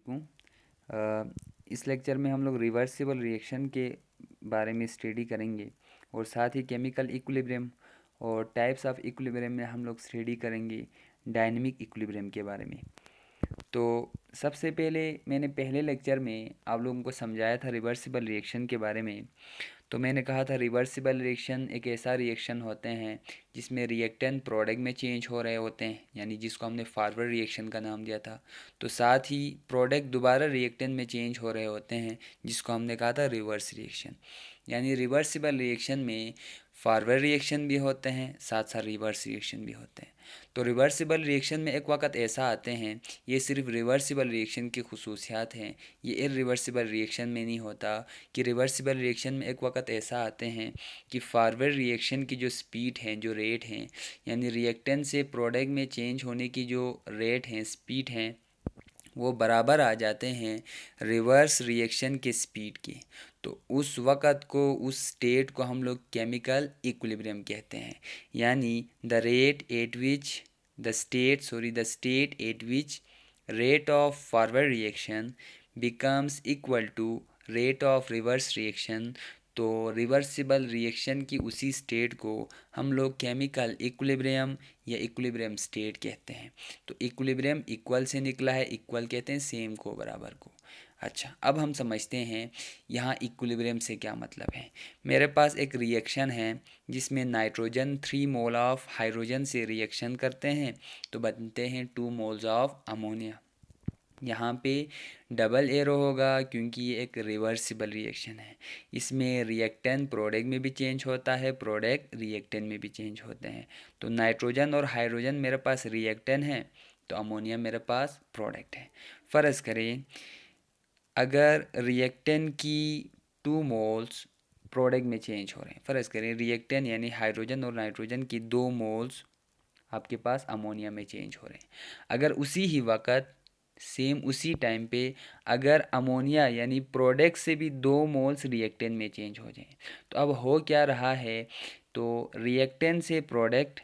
वालेकुम। इस लेक्चर में हम लोग रिवर्सिबल रिएक्शन के बारे में स्टडी करेंगे और साथ ही केमिकल इक्विलिब्रियम और टाइप्स ऑफ इक्विलिब्रियम में हम लोग स्टडी करेंगे डायनेमिक इक्विलिब्रियम के बारे में। तो सबसे पहले मैंने पहले लेक्चर में आप लोगों को समझाया था रिवर्सिबल रिएक्शन के बारे में। तो मैंने कहा था रिवर्सिबल रिएक्शन एक ऐसा रिएक्शन होते हैं जिसमें रिएक्टेंट प्रोडक्ट में चेंज हो रहे होते हैं, यानी जिसको हमने फॉरवर्ड रिएक्शन का नाम दिया था। तो साथ ही प्रोडक्ट दोबारा रिएक्टेंट में चेंज हो रहे होते हैं जिसको हमने कहा था रिवर्स रिएक्शन। यानी रिवर्सिबल रिएक्शन में फॉरवर्ड रिएक्शन भी होते हैं, साथ साथ रिवर्स रिएक्शन भी होते हैं। तो रिवर्सिबल रिएक्शन में एक वक्त ऐसा आते हैं, ये सिर्फ रिवर्सिबल रिएक्शन की खसूसियात हैं, ये इरिवर्सिबल रिएक्शन में नहीं होता। कि रिवर्सिबल रिएक्शन में एक वक्त ऐसा आते हैं कि फॉरवर्ड रिएक्शन की जो स्पीड है, जो रेट हैं, यानी रिएक्टेंट से प्रोडक्ट में चेंज होने की जो रेट हैं, स्पीड हैं, वो बराबर आ जाते हैं रिवर्स रिएक्शन के स्पीड के। तो उस वक़्त को, उस स्टेट को हम लोग केमिकल इक्विलिब्रियम कहते हैं। यानी the state eight which rate of forward reaction becomes equal to rate of reverse reaction। तो रिवर्सिबल रिएक्शन की उसी स्टेट को हम लोग केमिकल इक्विलिब्रियम या इक्विलिब्रियम स्टेट कहते हैं। तो इक्विलिब्रियम इक्वल से निकला है, इक्वल कहते हैं सेम को, बराबर को। अच्छा, अब हम समझते हैं यहाँ इक्विलिब्रियम से क्या मतलब है। मेरे पास एक रिएक्शन है जिसमें नाइट्रोजन 3 मोल ऑफ हाइड्रोजन से रिएक्शन करते हैं तो बनते हैं 2 मोल्स ऑफ अमोनिया। यहाँ पे डबल एरो होगा क्योंकि ये एक रिवर्सिबल रिएक्शन है। इसमें रिएक्टेंट प्रोडक्ट में भी चेंज होता है, प्रोडक्ट रिएक्टेंट में भी चेंज होते हैं। तो नाइट्रोजन और हाइड्रोजन मेरे पास रिएक्टेंट है, तो अमोनिया मेरे पास प्रोडक्ट है। फ़र्ज़ करें अगर रिएक्टेंट की 2 मोल्स प्रोडक्ट में चेंज हो रहे हैं, फ़र्ज़ करें रिएक्टेंट यानी हाइड्रोजन और नाइट्रोजन की 2 मोल्स आपके पास अमोनिया में चेंज हो रहे हैं। अगर उसी ही वक्त सेम उसी टाइम पे अगर अमोनिया यानी प्रोडक्ट से भी 2 मोल्स रिएक्टेंट में चेंज हो जाएं, तो अब हो क्या रहा है, तो रिएक्टेंट से प्रोडक्ट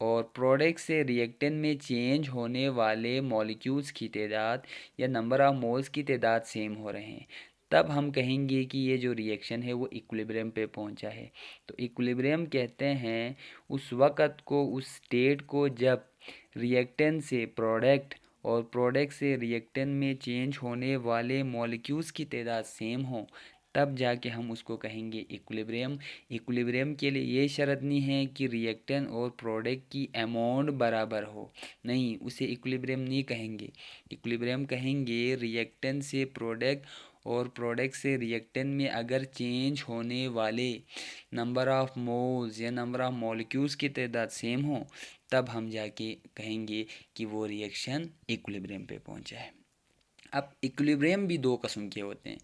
और प्रोडक्ट से रिएक्टेंट में चेंज होने वाले मॉलिक्यूल्स की तादाद या नंबर ऑफ मोल्स की तादाद सेम हो रहे हैं। तब हम कहेंगे कि ये जो रिएक्शन है वो इक्विलिब्रियम पे पहुंचा है। तो इक्विलिब्रियम कहते हैं उस वक़्त को, उस स्टेट को जब रिएक्टेंट से प्रोडक्ट और प्रोडक्ट से रिएक्टेंट में चेंज होने वाले मॉलिक्यूल्स की तादाद सेम हो, तब जाके हम उसको कहेंगे इक्विलिब्रियम। इक्विलिब्रियम के लिए ये शर्त नहीं है कि रिएक्टेंट और प्रोडक्ट की अमाउंट बराबर हो, नहीं, उसे इक्विलिब्रियम नहीं कहेंगे। इक्विलिब्रियम कहेंगे रिएक्टेंट से प्रोडक्ट और प्रोडक्ट से रिएक्टेंट में अगर चेंज होने वाले नंबर ऑफ मोल्स या नंबर ऑफ मॉलिक्यूल्स की तादाद सेम हो, तब हम जाके कहेंगे कि वो रिएक्शन इक्विलिब्रियम पे पहुंचा है। अब इक्विलिब्रियम भी 2 किस्म के होते हैं,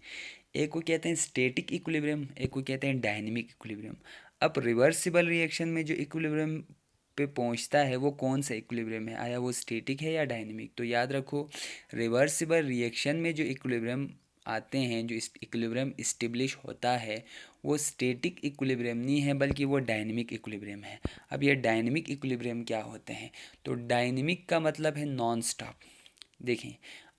एक को कहते हैं स्टैटिक इक्विलिब्रियम, एक को कहते हैं डायनेमिक इक्विलिब्रियम। अब रिवर्सिबल रिएक्शन में जो इक्विलिब्रियम पे पहुंचता है वो कौन सा इक्विलिब्रियम है, आया वो स्टैटिक है या डायनेमिक। तो याद रखो, रिवर्सिबल रिएक्शन में जो इक्विलिब्रियम आते हैं, जो इक्विलिब्रियम इस्टेब्लिश होता है, वो स्टैटिक इक्विलिब्रियम नहीं है बल्कि वो डायनेमिक इक्विलिब्रियम है। अब ये डायनेमिक इक्विलिब्रियम क्या होते हैं, तो डायनेमिक का मतलब है नॉन स्टॉप। देखें,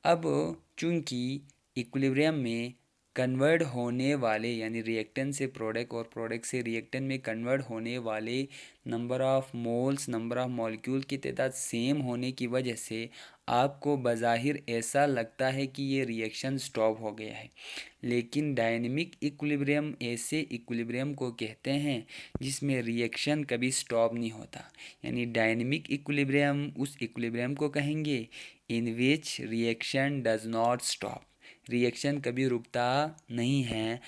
अब चूंकि इक्विलिब्रियम में कन्वर्ट होने वाले यानी रिएक्टेंट से प्रोडक्ट और प्रोडक्ट से रिएक्टेंट में कन्वर्ट होने वाले number of moles, number of molecule की तादाद सेम होने की वजह से आपको बज़ाहिर ऐसा लगता है कि ये रिएक्शन स्टॉप हो गया है। लेकिन डायनेमिक इक्विलिब्रियम ऐसे इक्विलिब्रियम को कहते हैं जिसमें रिएक्शन कभी स्टॉप नहीं होता। यानी डायनेमिक इक्विलिब्रियम उस इक्विलिब्रियम को कहेंगे in which reaction does not stop, reaction कभी रुकता नहीं है।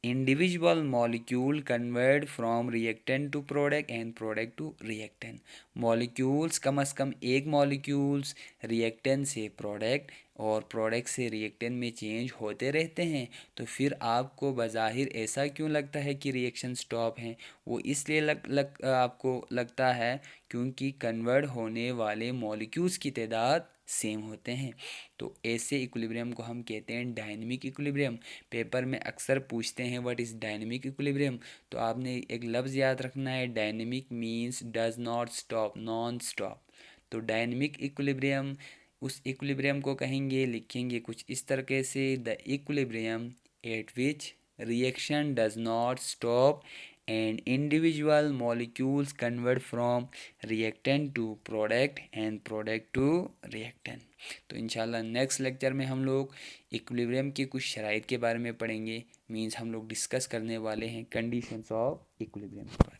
Individual molecule convert from reactant to product and product to reactant. Molecules कम से कम एक मॉलिक्यूल्स रिएक्टेंट से प्रोडक्ट और प्रोडक्ट से रिएक्टेंट में चेंज होते रहते हैं। तो फिर आपको बज़ाहिर ऐसा क्यों लगता है कि रिएक्शन स्टॉप है, वो इसलिए आपको लगता है क्योंकि कन्वर्ट होने वाले मॉलिक्यूल्स की तादाद सेम होते हैं। तो ऐसे इक्विलिब्रियम को हम कहते हैं डायनेमिक इक्विलिब्रियम। पेपर में अक्सर पूछते हैं व्हाट इज़ डायनेमिक इक्विलिब्रियम, तो आपने एक लफ्ज़ याद रखना है, dynamic means does not stop, non stop. तो डायनेमिक इक्विलिब्रियम उस इक्विलिब्रियम को कहेंगे, लिखेंगे कुछ इस तरीके से, the equilibrium at which reaction does not stop and individual molecules convert from reactant to product and product to reactant. तो इंशाल्लाह नेक्स्ट लेक्चर में हम लोग इक्विलिब्रियम की कुछ शराइत के बारे में पढ़ेंगे। मीन्स हम लोग डिस्कस करने वाले हैं कंडीशंस ऑफ इक्विलिब्रियम के बारे में।